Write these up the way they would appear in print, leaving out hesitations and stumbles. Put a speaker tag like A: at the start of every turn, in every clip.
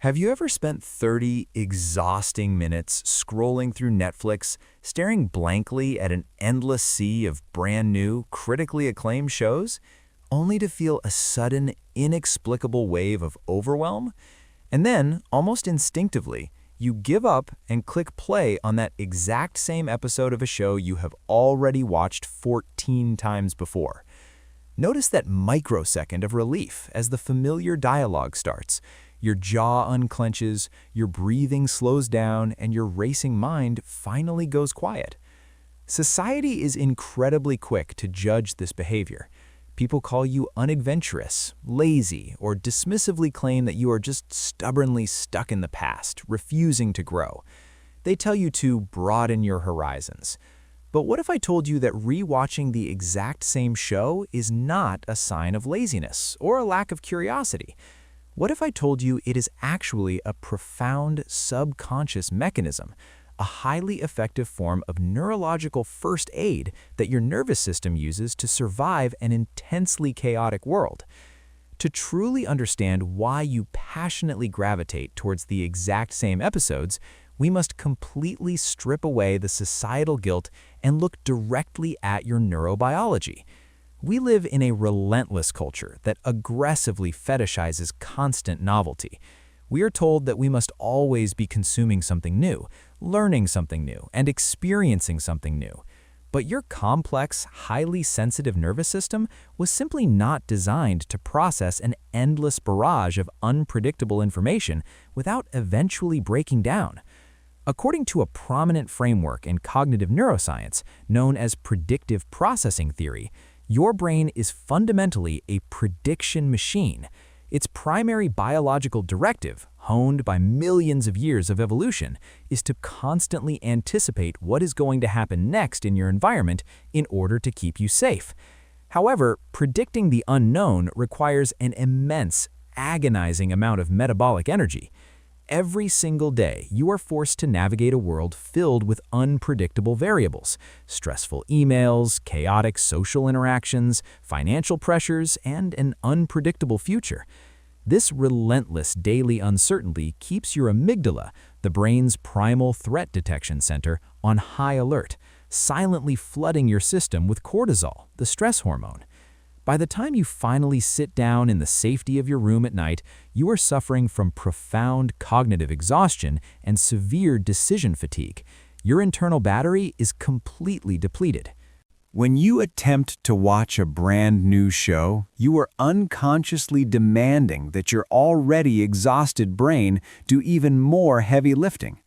A: Have you ever spent 30 exhausting minutes scrolling through Netflix, staring blankly at an endless sea of brand new, critically acclaimed shows, only to feel a sudden, inexplicable wave of overwhelm? And then, almost instinctively, you give up and click play on that exact same episode of a show you have already watched 14 times before. Notice that microsecond of relief as the familiar dialogue starts. Your jaw unclenches, your breathing slows down, and your racing mind finally goes quiet. Society is incredibly quick to judge this behavior. People call you unadventurous, lazy, or dismissively claim that you are just stubbornly stuck in the past, refusing to grow. They tell you to broaden your horizons. But what if I told you that rewatching the exact same show is not a sign of laziness or a lack of curiosity? What if I told you it is actually a profound subconscious mechanism, a highly effective form of neurological first aid that your nervous system uses to survive an intensely chaotic world? To truly understand why you passionately gravitate towards the exact same episodes, we must completely strip away the societal guilt and look directly at your neurobiology. We live in a relentless culture that aggressively fetishizes constant novelty. We are told that we must always be consuming something new, learning something new, and experiencing something new. But your complex, highly sensitive nervous system was simply not designed to process an endless barrage of unpredictable information without eventually breaking down. According to a prominent framework in cognitive neuroscience known as predictive processing theory, your brain is fundamentally a prediction machine. Its primary biological directive, honed by millions of years of evolution, is to constantly anticipate what is going to happen next in your environment in order to keep you safe. However, predicting the unknown requires an immense, agonizing amount of metabolic energy. Every single day, you are forced to navigate a world filled with unpredictable variables, stressful emails, chaotic social interactions, financial pressures, and an unpredictable future. This relentless daily uncertainty keeps your amygdala, the brain's primal threat detection center, on high alert, silently flooding your system with cortisol, the stress hormone. By the time you finally sit down in the safety of your room at night, you are suffering from profound cognitive exhaustion and severe decision fatigue. Your internal battery is completely depleted. When you attempt to watch a brand new show, you are unconsciously demanding that your already exhausted brain do even more heavy lifting.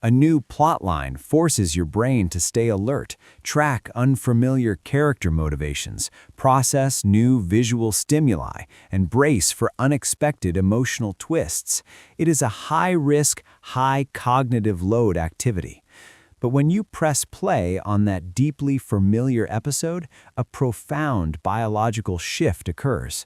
A: A new plotline forces your brain to stay alert, track unfamiliar character motivations, process new visual stimuli, and brace for unexpected emotional twists. It is a high-risk, high-cognitive load activity. But when you press play on that deeply familiar episode, a profound biological shift occurs.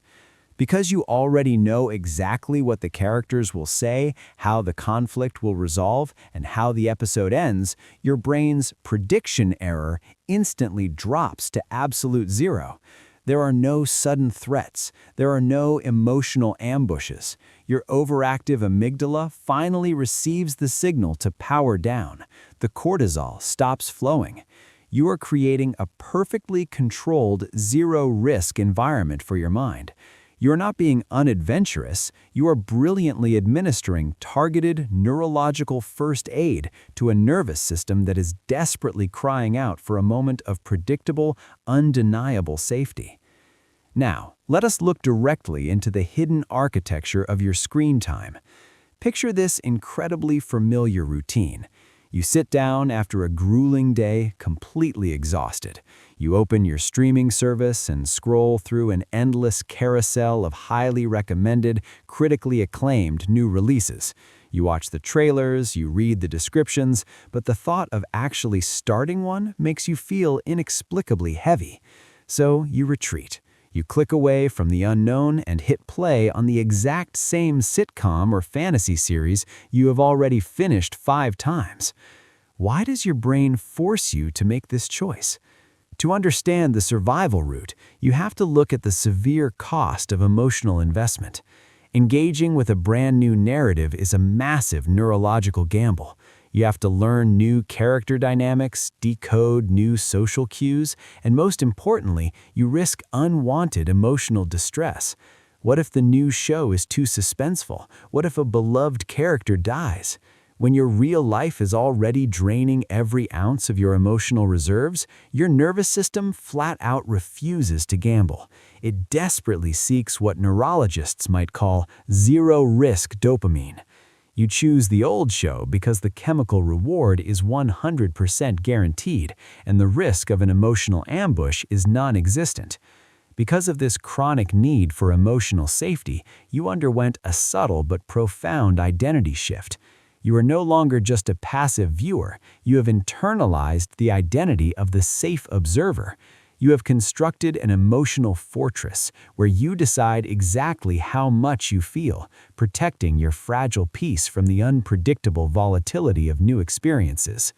A: Because you already know exactly what the characters will say, how the conflict will resolve, and how the episode ends, your brain's prediction error instantly drops to absolute zero. There are no sudden threats. There are no emotional ambushes. Your overactive amygdala finally receives the signal to power down. The cortisol stops flowing. You are creating a perfectly controlled, zero-risk environment for your mind. You are not being unadventurous, you are brilliantly administering targeted neurological first aid to a nervous system that is desperately crying out for a moment of predictable, undeniable safety. Now, let us look directly into the hidden architecture of your screen time. Picture this incredibly familiar routine. You sit down after a grueling day, completely exhausted. You open your streaming service and scroll through an endless carousel of highly recommended, critically acclaimed new releases. You watch the trailers, you read the descriptions, but the thought of actually starting one makes you feel inexplicably heavy. So you retreat. You click away from the unknown and hit play on the exact same sitcom or fantasy series you have already finished 5 times. Why does your brain force you to make this choice? To understand the survival route, you have to look at the severe cost of emotional investment.
B: Engaging with a brand new narrative is a massive neurological gamble. You have to learn new character dynamics, decode new social cues, and most importantly, you risk unwanted emotional distress. What if the new show is too suspenseful? What if a beloved character dies? When your real life is already draining every ounce of your emotional reserves, your nervous system flat out refuses to gamble. It desperately seeks what neurologists might call zero-risk dopamine. You choose the old show because the chemical reward is 100% guaranteed, and the risk of an emotional ambush is non-existent. Because of this chronic need for emotional safety, you underwent a subtle but profound identity shift. You are no longer just a passive viewer. You have internalized the identity of the safe observer. You have constructed an emotional fortress where you decide exactly how much you feel, protecting your fragile peace from the unpredictable volatility of new experiences.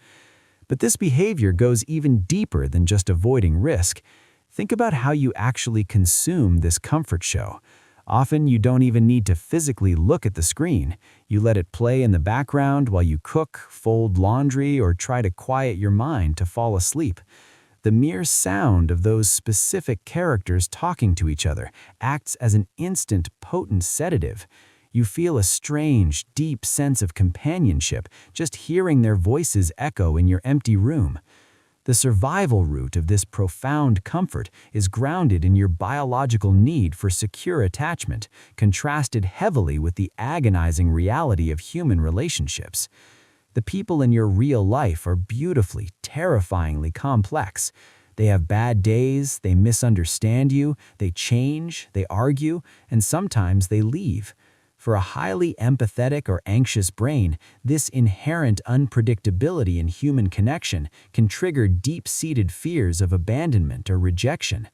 B: But this behavior goes even deeper than just avoiding risk. Think about how you actually consume this comfort show. Often you don't even need to physically look at the screen. You let it play in the background while you cook, fold laundry, or try to quiet your mind to fall asleep. The mere sound of those specific characters talking to each other acts as an instant, potent sedative. You feel a strange, deep sense of companionship just hearing their voices echo in your empty room. The survival root of this profound comfort is grounded in your biological need for secure attachment, contrasted heavily with the agonizing reality of human relationships. The people in your real life are beautifully, terrifyingly complex. They have bad days, they misunderstand you, they change, they argue, and sometimes they leave. For a highly empathetic or anxious brain, this inherent unpredictability in human connection can trigger deep-seated fears of abandonment or rejection.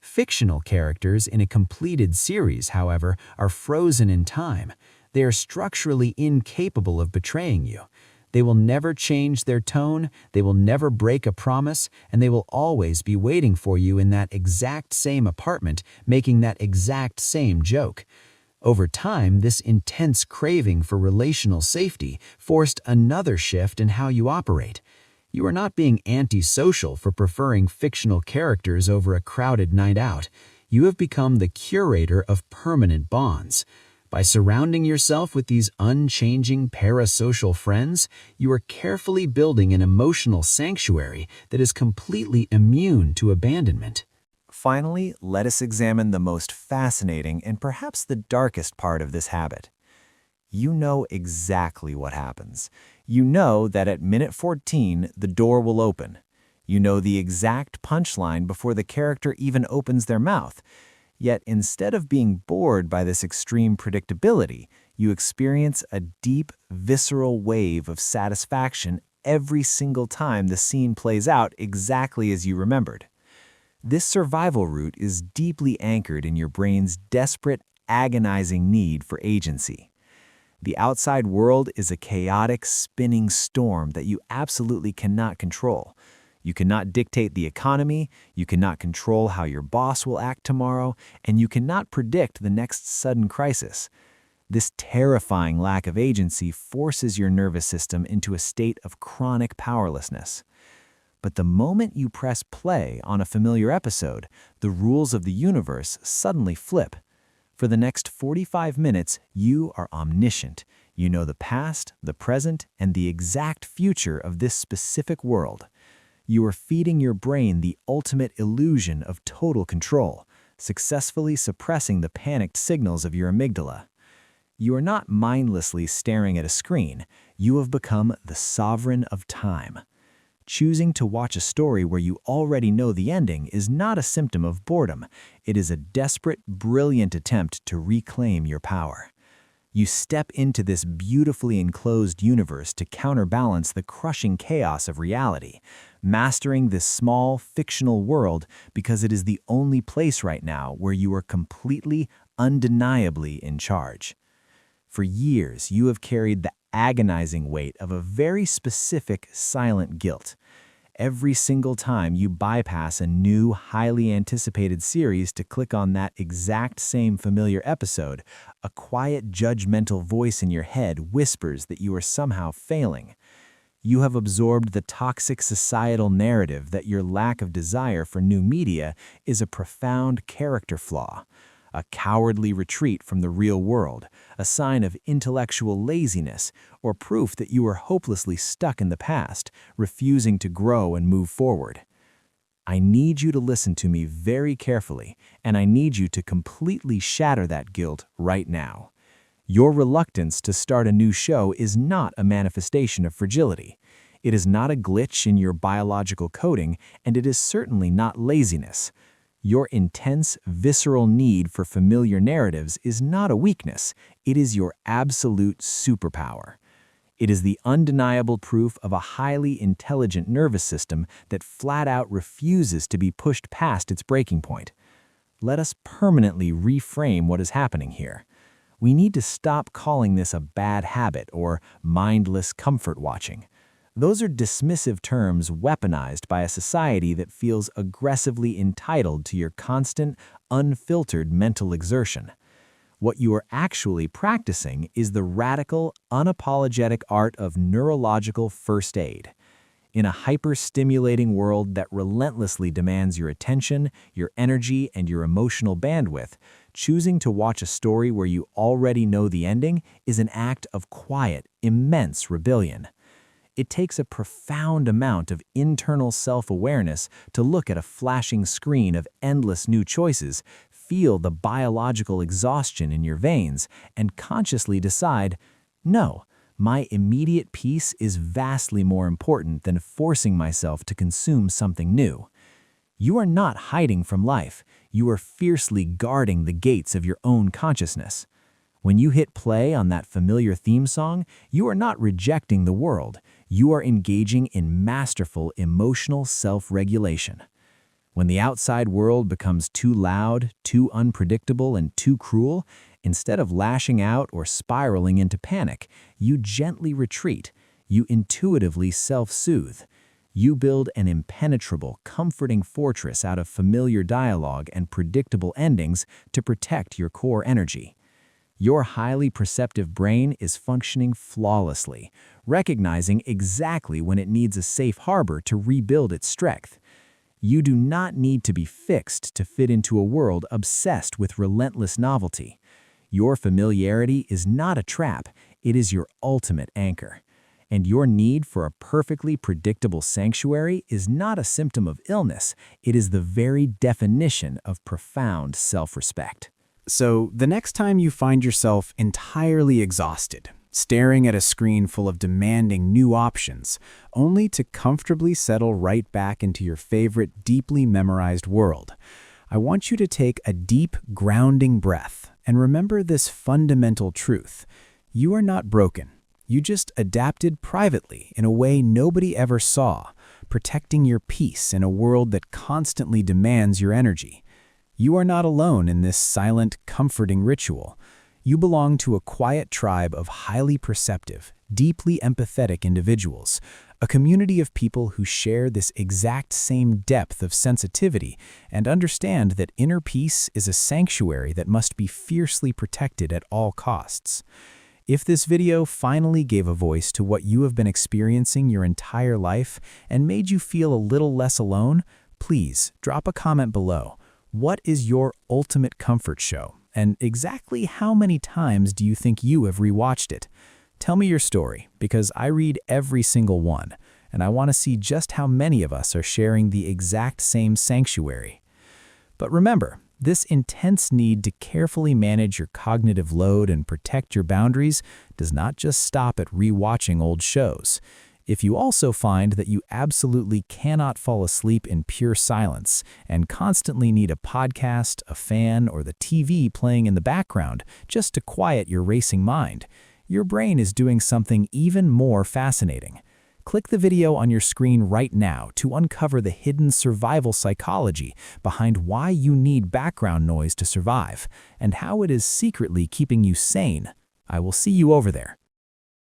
B: Fictional characters in a completed series, however, are frozen in time. They are structurally incapable of betraying you. They will never change their tone, they will never break a promise, and they will always be waiting for you in that exact same apartment, making that exact same joke. Over time, this intense craving for relational safety forced another shift in how you operate. You are not being antisocial for preferring fictional characters over a crowded night out. You have become the curator of permanent bonds. By surrounding yourself with these unchanging parasocial friends, you are carefully building an emotional sanctuary that is completely immune to abandonment.
A: Finally, let us examine the most fascinating and perhaps the darkest part of this habit. You know exactly what happens. You know that at minute 14, the door will open. You know the exact punchline before the character even opens their mouth. Yet instead of being bored by this extreme predictability, you experience a deep, visceral wave of satisfaction every single time the scene plays out exactly as you remembered. This survival root is deeply anchored in your brain's desperate, agonizing need for agency. The outside world is a chaotic, spinning storm that you absolutely cannot control. You cannot dictate the economy, you cannot control how your boss will act tomorrow, and you cannot predict the next sudden crisis. This terrifying lack of agency forces your nervous system into a state of chronic powerlessness. But the moment you press play on a familiar episode, the rules of the universe suddenly flip. For the next 45 minutes, you are omniscient. You know the past, the present, and the exact future of this specific world. You are feeding your brain the ultimate illusion of total control, successfully suppressing the panicked signals of your amygdala. You are not mindlessly staring at a screen. You have become the sovereign of time. Choosing to watch a story where you already know the ending is not a symptom of boredom. It is a desperate, brilliant attempt to reclaim your power. You step into this beautifully enclosed universe to counterbalance the crushing chaos of reality, mastering this small, fictional world because it is the only place right now where you are completely, undeniably in charge. For years, you have carried the agonizing weight of a very specific silent guilt.
B: Every single time you bypass a new, highly anticipated series to click on that exact same familiar episode, a quiet, judgmental voice in your head whispers that you are somehow failing. You have absorbed the toxic societal narrative that your lack of desire for new media is a profound character flaw, a cowardly retreat from the real world, a sign of intellectual laziness, or proof that you are hopelessly stuck in the past, refusing to grow and move forward. I need you to listen to me very carefully, and I need you to completely shatter that guilt right now. Your reluctance to start a new show is not a manifestation of fragility. It is not a glitch in your biological coding, and it is certainly not laziness. Your intense, visceral need for familiar narratives is not a weakness. It is your absolute superpower. It is the undeniable proof of a highly intelligent nervous system that flat out refuses to be pushed past its breaking point. Let us permanently reframe what is happening here. We need to stop calling this a bad habit or mindless comfort watching. Those are dismissive terms weaponized by a society that feels aggressively entitled to your constant, unfiltered mental exertion. What you are actually practicing is the radical, unapologetic art of neurological first aid. In a hyper-stimulating world that relentlessly demands your attention, your energy, and your emotional bandwidth, choosing to watch a story where you already know the ending is an act of quiet, immense rebellion. It takes a profound amount of internal self-awareness to look at a flashing screen of endless new choices, feel the biological exhaustion in your veins, and consciously decide, no, my immediate peace is vastly more important than forcing myself to consume something new. You are not hiding from life. You are fiercely guarding the gates of your own consciousness. When you hit play on that familiar theme song, you are not rejecting the world. You are engaging in masterful emotional self-regulation. When the outside world becomes too loud, too unpredictable, and too cruel, instead of lashing out or spiraling into panic, you gently retreat. You intuitively self-soothe. You build an impenetrable, comforting fortress out of familiar dialogue and predictable endings to protect your core energy. Your highly perceptive brain is functioning flawlessly, recognizing exactly when it needs a safe harbor to rebuild its strength. You do not need to be fixed to fit into a world obsessed with relentless novelty. Your familiarity is not a trap, it is your ultimate anchor. And your need for a perfectly predictable sanctuary is not a symptom of illness, it is the very definition of profound self-respect.
C: So, the next time you find yourself entirely exhausted, staring at a screen full of demanding new options, only to comfortably settle right back into your favorite deeply memorized world, I want you to take a deep, grounding breath and remember this fundamental truth. You are not broken. You just adapted privately in a way nobody ever saw, protecting your peace in a world that constantly demands your energy. You are not alone in this silent, comforting ritual. You belong to a quiet tribe of highly perceptive, deeply empathetic individuals, a community of people who share this exact same depth of sensitivity and understand that inner peace is a sanctuary that must be fiercely protected at all costs. If this video finally gave a voice to what you have been experiencing your entire life and made you feel a little less alone, please drop a comment below. What is your ultimate comfort show? And exactly how many times do you think you have rewatched it? Tell me your story, because I read every single one, and I want to see just how many of us are sharing the exact same sanctuary. But remember, this intense need to carefully manage your cognitive load and protect your boundaries does not just stop at rewatching old shows. If you also find that you absolutely cannot fall asleep in pure silence and constantly need a podcast, a fan, or the TV playing in the background just to quiet your racing mind, your brain is doing something even more fascinating. Click the video on your screen right now to uncover the hidden survival psychology behind why you need background noise to survive and how it is secretly keeping you sane. I will see you over there.